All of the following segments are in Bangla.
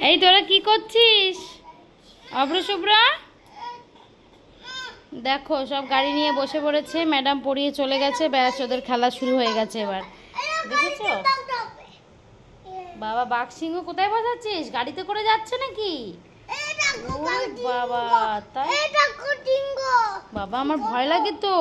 এই তোরা কি করছিস? অভ্র শুভ্র দেখো সব গাড়ি নিয়ে বসে পড়েছে। ম্যাডাম পড়িয়ে চলে গেছে, ব্যাস ওদের খেলা শুরু হয়ে গেছে। এবার দেখেছো বাবা বাঘ সিংহ কোথায় বসাচ্ছিস? গাড়িতে করে যাচ্ছে নাকি? বাবা তাই বাবা আমার ভয় লাগে তো।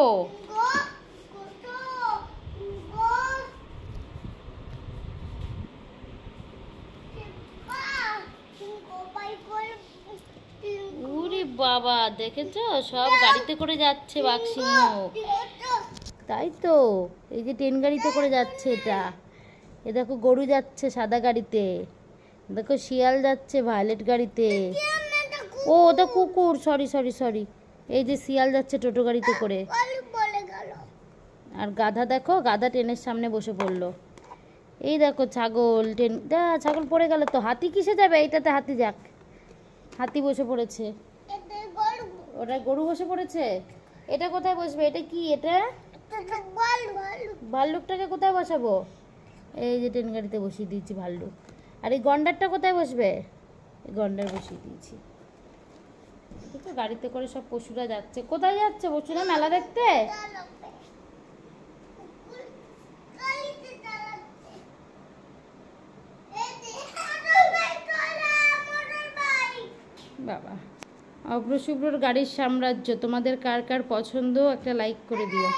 ওরে বাবা দেখেছো সব গাড়িতে করে যাচ্ছে বাঘ সিংহ। তাই তো এই যে ট্রেন গাড়িতে করে যাচ্ছে এটা। এ দেখো গরু যাচ্ছে সাদা গাড়িতে, দেখো শিয়াল যাচ্ছে ভায়োলেট গাড়িতে। ও ওটা কুকুর, সরি সরি সরি। এই যে শিয়াল যাচ্ছে টোটো গাড়িতে করে। আর গাধা দেখো, গাধা ট্রেনের সামনে বসে পড়লো। এই দেখো ছাগল, ট্রেন ছাগল পড়ে গেল তো। হাতি কিসে যাবে? এইটাতে হাতি যাক। হাতি বসে পড়েছে। ওটা গরু বসে পড়েছে। এটা কোথায় বসবে? এটা কি? এটা ভাল্লুকটাকে কোথায় বসাবো? এই যে ট্রেন গাড়িতে বসিয়ে দিয়েছি ভাল্লুক। আর এই গন্ডারটা কোথায় বসবে? এই গন্ডার বসিয়ে দিয়েছি। তো গাড়িতে করে সব পশুরা যাচ্ছে। কোথায় যাচ্ছে পশুরা? মেলা দেখতে। বাবা অভ্র শুভ্রর গাড়ির সাম্রাজ্য। তোমাদের কার কার পছন্দ একটা লাইক করে দিও।